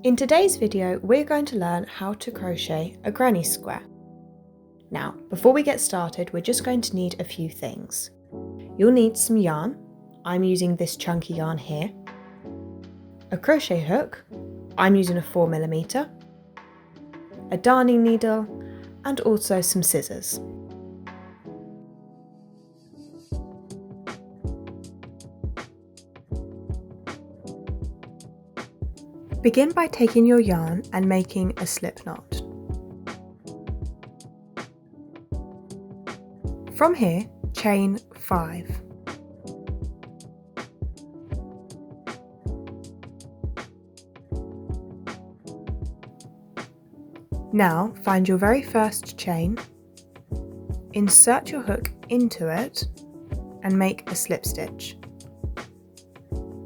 In today's video, we're going to learn how to crochet a granny square. Now, before we get started, we're just going to need a few things. You'll need some yarn. I'm using this chunky yarn here. A crochet hook. I'm using a 4mm. A darning needle, and also some scissors. Begin by taking your yarn and making a slip knot. From here, chain 5. Now find your very first chain, insert your hook into it and make a slip stitch.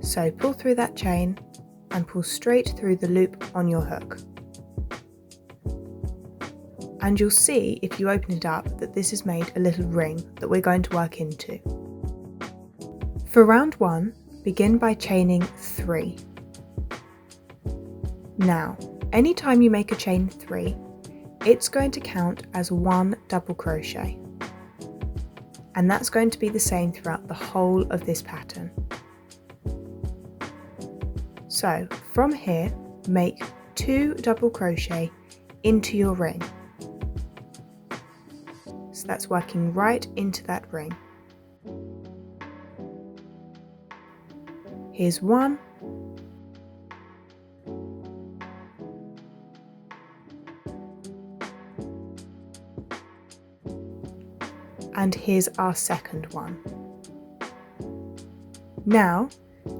So pull through that chain and pull straight through the loop on your hook. And you'll see if you open it up that this has made a little ring that we're going to work into. For round 1, begin by chaining 3. Now, anytime you make a chain 3, it's going to count as 1 double crochet. And that's going to be the same throughout the whole of this pattern. So from here, make 2 double crochet into your ring. So that's working right into that ring. Here's 1. And here's our second one. Now,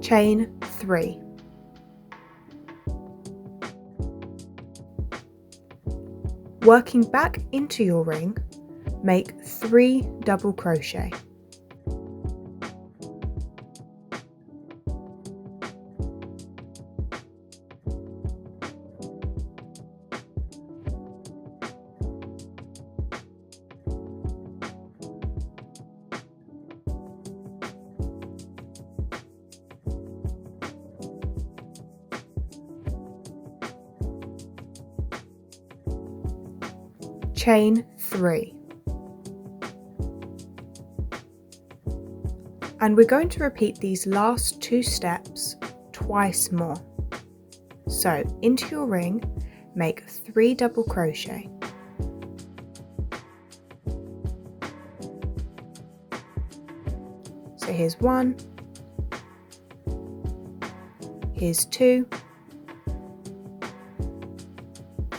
chain 3. Working back into your ring, make 3 double crochet. Chain 3. And we're going to repeat these last 2 steps twice more. So into your ring, make 3 double crochet. So here's 1, here's 2,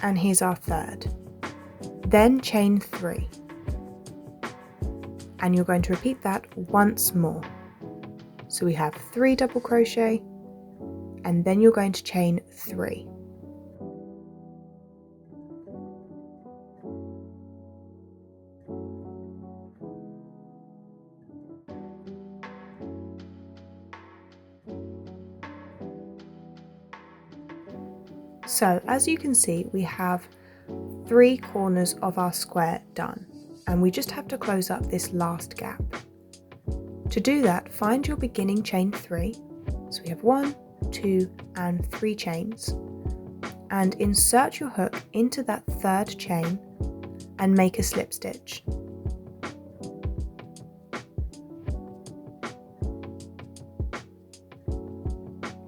and here's our third. Then chain 3, and you're going to repeat that once more. So we have 3 double crochet, and then you're going to chain 3. So as you can see, we have 3 corners of our square done, and we just have to close up this last gap. To do that, find your beginning chain 3, so we have 1, 2 and 3 chains, and insert your hook into that third chain and make a slip stitch.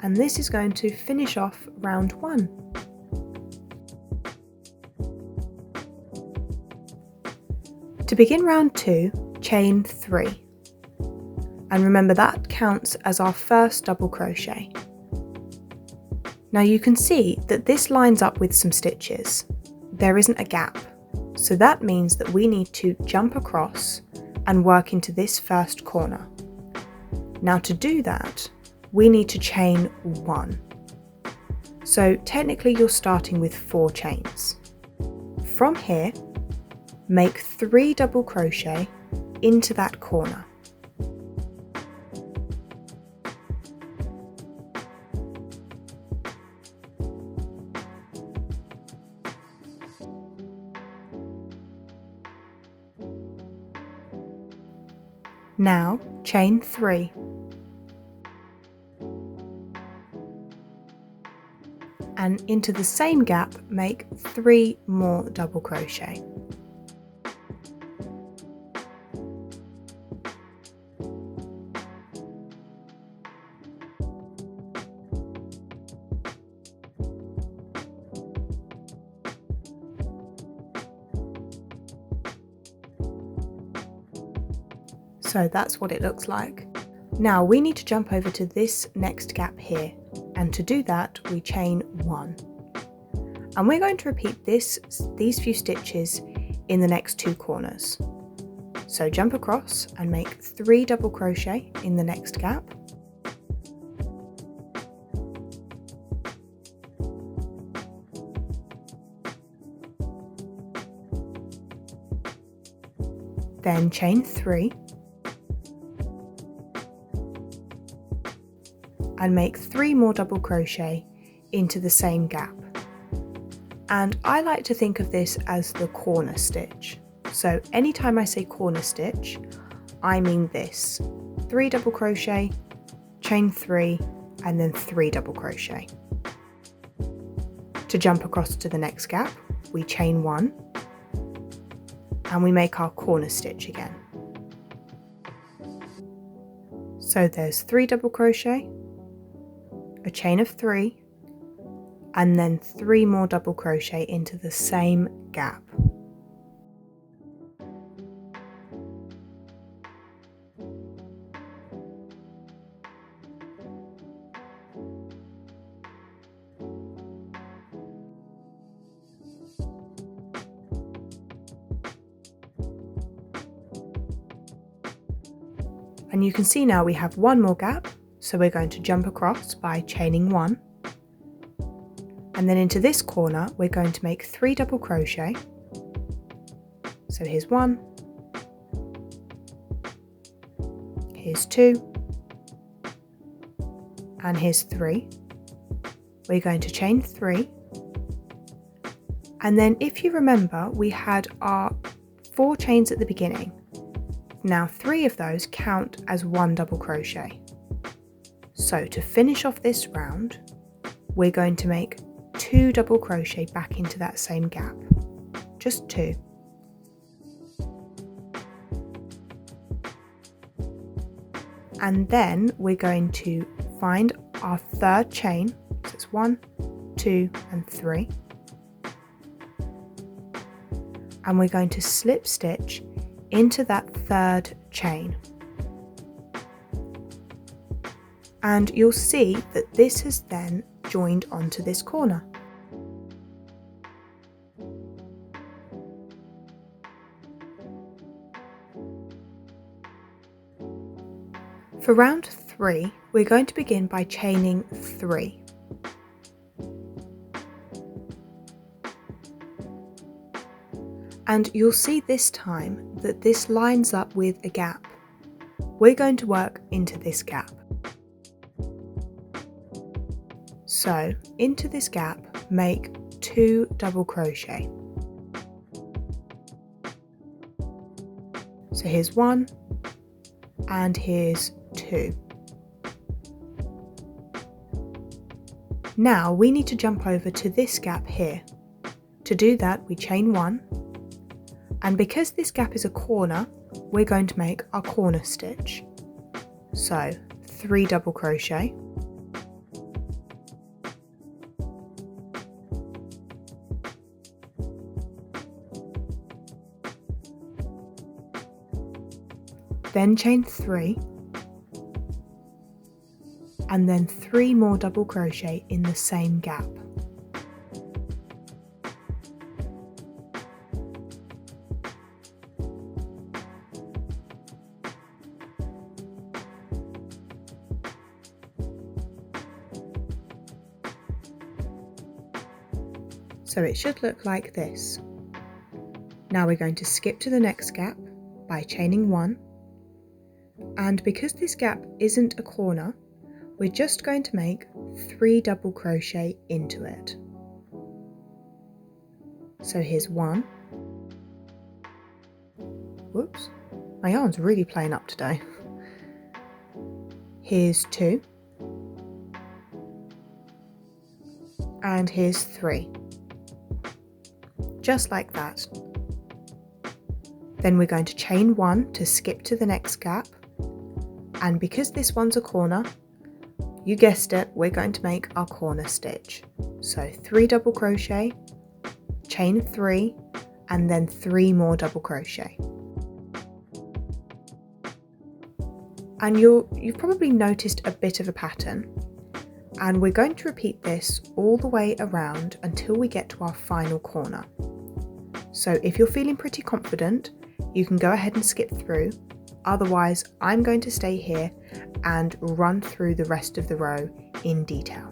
And this is going to finish off round 1. To begin round 2, chain 3. And remember that counts as our first double crochet. Now you can see that this lines up with some stitches. There isn't a gap, so that means that we need to jump across and work into this first corner. Now to do that, we need to chain 1. So technically you're starting with 4 chains. From here, make 3 double crochet into that corner. Now chain 3. and into the same gap make 3 more double crochet. So that's what it looks like. Now we need to jump over to this next gap here, and to do that we chain 1. And we're going to repeat these few stitches in the next 2 corners. So jump across and make 3 double crochet in the next gap. Then chain 3. And make 3 more double crochet into the same gap. And I like to think of this as the corner stitch. So anytime I say corner stitch, I mean this: 3 double crochet, chain 3, and then 3 double crochet. To jump across to the next gap, we chain 1, and we make our corner stitch again. So there's 3 double crochet, a chain of 3, and then 3 more double crochet into the same gap. And you can see now we have 1 more gap, so we're going to jump across by chaining 1. And then into this corner we're going to make 3 double crochet. So here's 1, here's 2, and here's 3. We're going to chain 3, and then if you remember we had our 4 chains at the beginning. Now 3 of those count as 1 double crochet. So to finish off this round, we're going to make 2 double crochet back into that same gap, just 2. And then we're going to find our 3rd chain, so it's 1, 2, and 3. And we're going to slip stitch into that 3rd chain. And you'll see that this has then joined onto this corner. For round 3, we're going to begin by chaining 3. And you'll see this time that this lines up with a gap. We're going to work into this gap. So into this gap, make 2 double crochet. So here's 1, and here's 2. Now we need to jump over to this gap here. To do that, we chain 1, and because this gap is a corner, we're going to make our corner stitch. So 3 double crochet, then chain 3, and then 3 more double crochet in the same gap. So it should look like this. Now we're going to skip to the next gap by chaining 1, and because this gap isn't a corner, we're just going to make 3 double crochet into it. So here's 1. Whoops, my yarn's really playing up today. Here's 2. and here's 3. Just like that. Then we're going to chain 1 to skip to the next gap, and because this one's a corner, you guessed it, we're going to make our corner stitch. So 3 double crochet, chain 3, and then 3 more double crochet. And you've probably noticed a bit of a pattern, and we're going to repeat this all the way around until we get to our final corner. So if you're feeling pretty confident, you can go ahead and skip through. Otherwise, I'm going to stay here and run through the rest of the row in detail.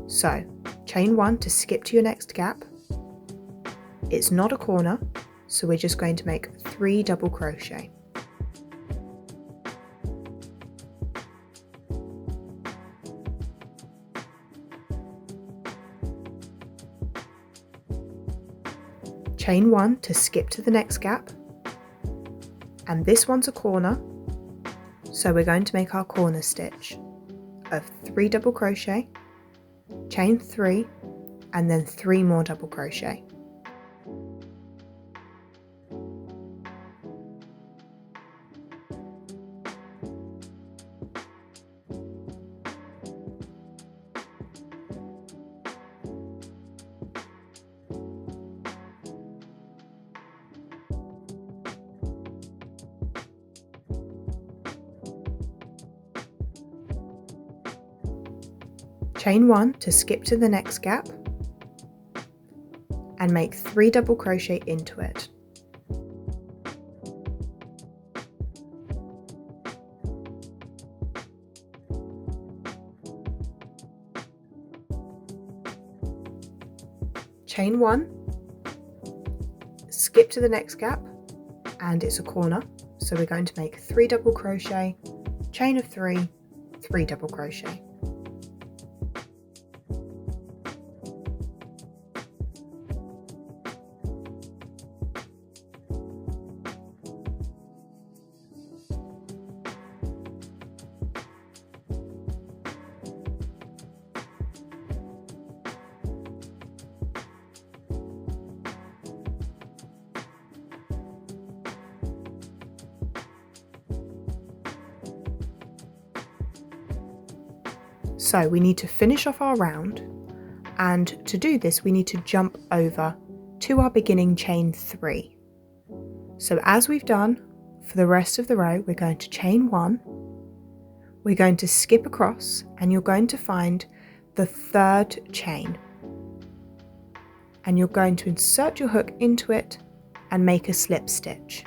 So, chain 1 to skip to your next gap. It's not a corner, so we're just going to make 3 double crochet. Chain 1 to skip to the next gap, and this one's a corner, so we're going to make our corner stitch of 3 double crochet, chain 3, and then 3 more double crochet. Chain 1 to skip to the next gap and make 3 double crochet into it. Chain 1, skip to the next gap, and it's a corner, so we're going to make 3 double crochet, chain of 3, 3 double crochet. So we need to finish off our round, and to do this we need to jump over to our beginning chain 3. So as we've done for the rest of the row, we're going to chain 1, we're going to skip across, and you're going to find the 3rd chain, and you're going to insert your hook into it and make a slip stitch.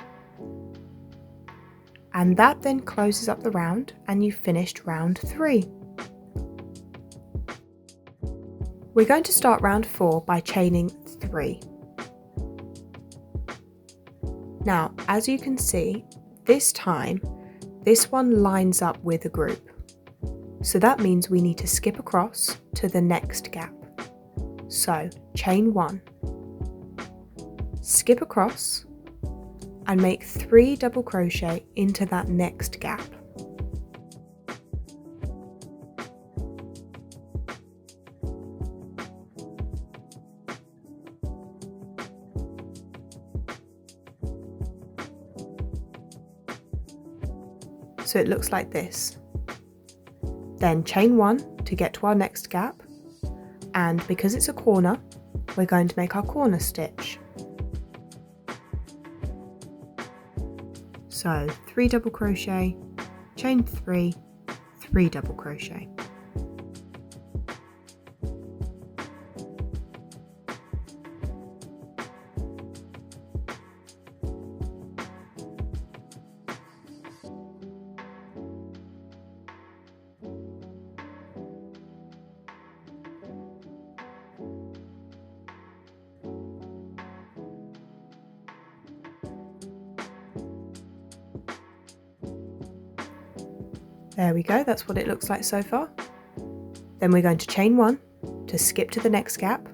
And that then closes up the round, and you've finished round 3. We're going to start round 4 by chaining 3. Now, as you can see, this time, this one lines up with a group. So that means we need to skip across to the next gap. So, chain 1, skip across, and make 3 double crochet into that next gap. So it looks like this. Then chain 1 to get to our next gap, and because it's a corner, we're going to make our corner stitch. So 3 double crochet, chain 3, 3 double crochet. There we go, that's what it looks like so far. Then we're going to chain 1 to skip to the next gap,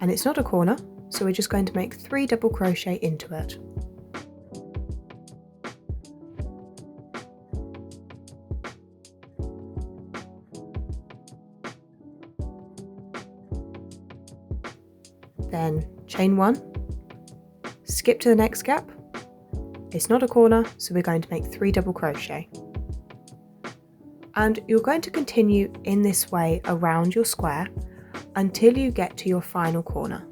and it's not a corner, so we're just going to make 3 double crochet into it. then chain 1, skip to the next gap. It's not a corner, so we're going to make 3 double crochet. And you're going to continue in this way around your square until you get to your final corner.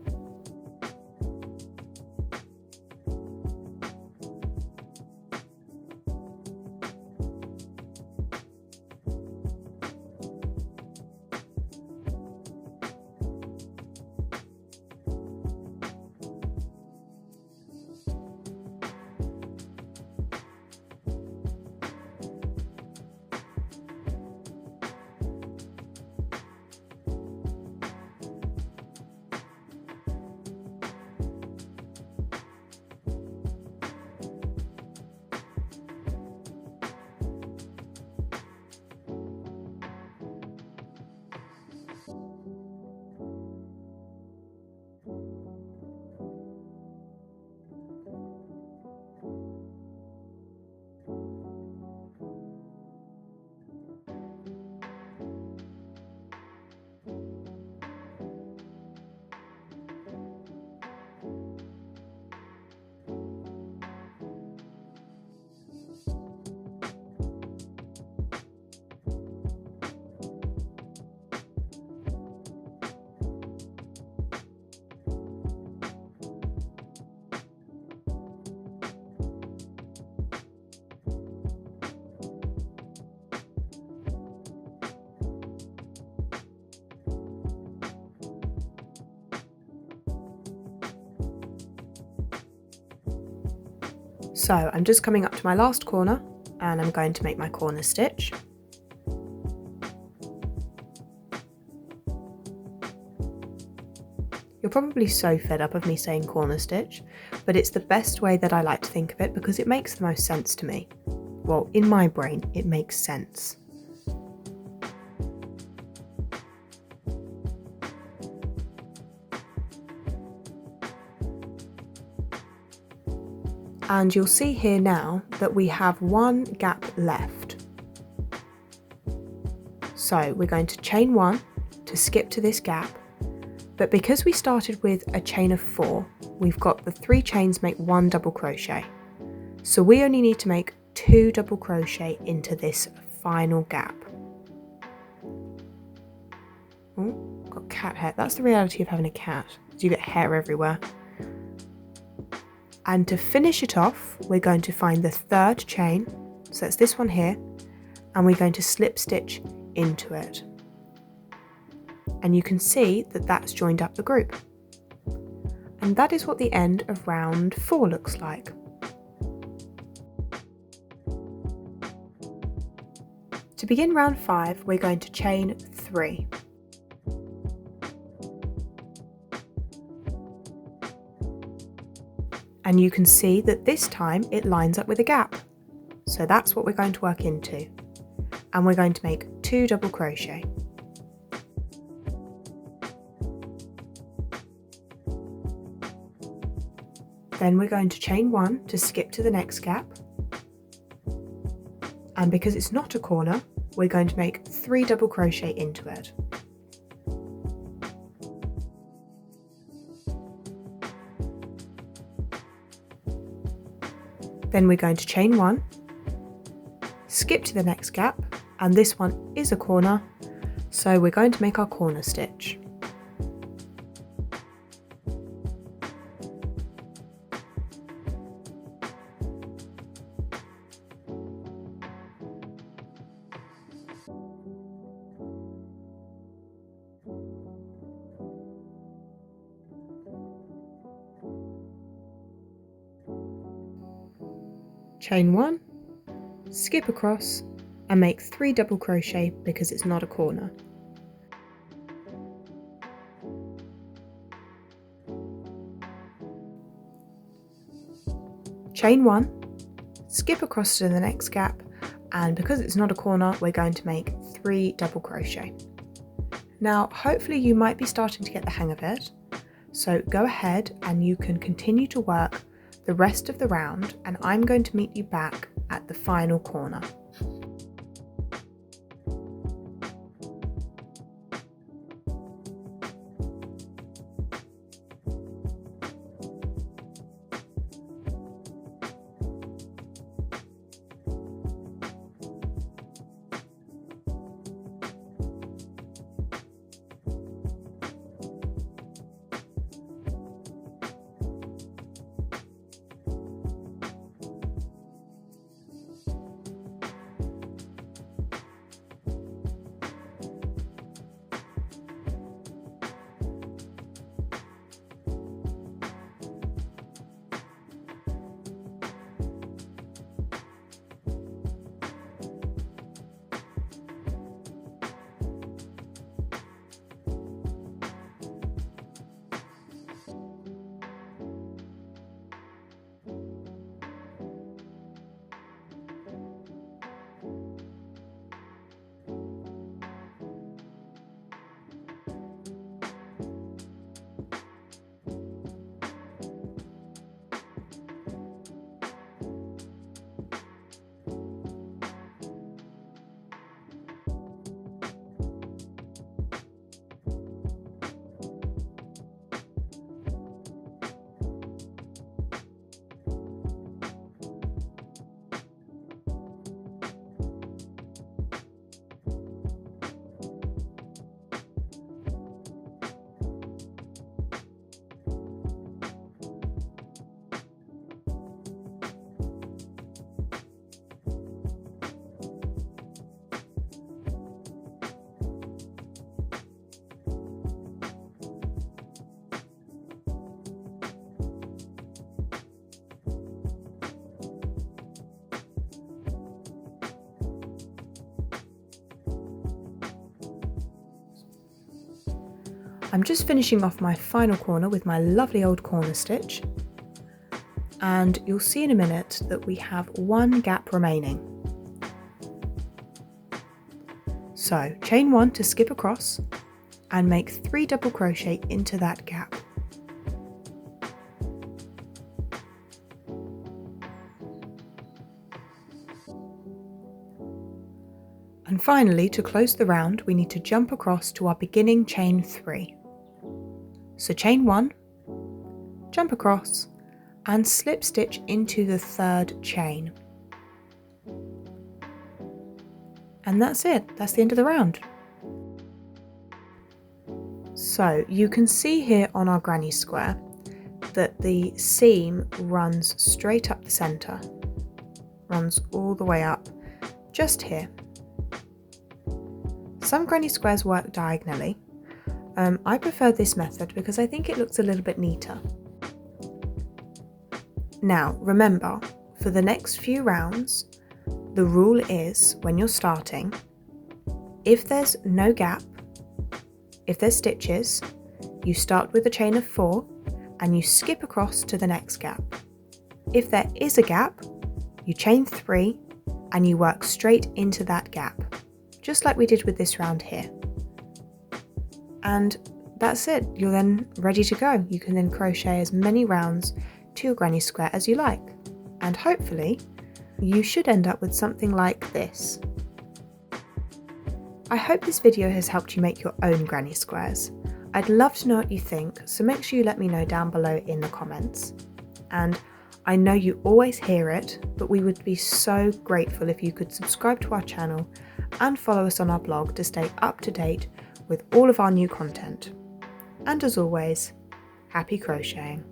So I'm just coming up to my last corner and I'm going to make my corner stitch. You're probably so fed up of me saying corner stitch, but it's the best way that I like to think of it because it makes the most sense to me. Well, in my brain, it makes sense. And you'll see here now that we have one gap left. So we're going to chain 1 to skip to this gap, but because we started with a chain of 4, we've got the 3 chains make 1 double crochet. So we only need to make 2 double crochet into this final gap. Oh, got cat hair. That's the reality of having a cat. You get hair everywhere. And to finish it off, we're going to find the 3rd chain, so it's this one here, and we're going to slip stitch into it. And you can see that that's joined up the group. And that is what the end of round 4 looks like. To begin round 5, we're going to chain 3. And you can see that this time it lines up with a gap. So that's what we're going to work into. And we're going to make 2 double crochet. Then we're going to chain 1 to skip to the next gap. And because it's not a corner, we're going to make 3 double crochet into it. Then we're going to chain 1, skip to the next gap, and this one is a corner, so we're going to make our corner stitch. Chain 1, skip across and make 3 double crochet because it's not a corner. Chain 1, skip across to the next gap, and because it's not a corner, we're going to make 3 double crochet. Now, hopefully you might be starting to get the hang of it, so go ahead and you can continue to work the rest of the round, and I'm going to meet you back at the final corner. I'm just finishing off my final corner with my lovely old corner stitch, and you'll see in a minute that we have one gap remaining. So chain 1 to skip across and make 3 double crochet into that gap. And finally, to close the round, we need to jump across to our beginning chain 3. So chain 1, jump across and slip stitch into the 3rd chain. And that's it, that's the end of the round. So you can see here on our granny square that the seam runs straight up the centre, runs all the way up, just here. Some granny squares work diagonally. I prefer this method because I think it looks a little bit neater. Now remember, for the next few rounds, the rule is when you're starting, if there's no gap, if there's stitches, you start with a chain of 4 and you skip across to the next gap. If there is a gap, you chain 3 and you work straight into that gap, just like we did with this round here. And that's it, you're then ready to go. You can then crochet as many rounds to your granny square as you like, and hopefully you should end up with something like this. I hope this video has helped you make your own granny squares. I'd love to know what you think, so make sure you let me know down below in the comments. And I know you always hear it, but we would be so grateful if you could subscribe to our channel and follow us on our blog to stay up to date with all of our new content. And as always, happy crocheting!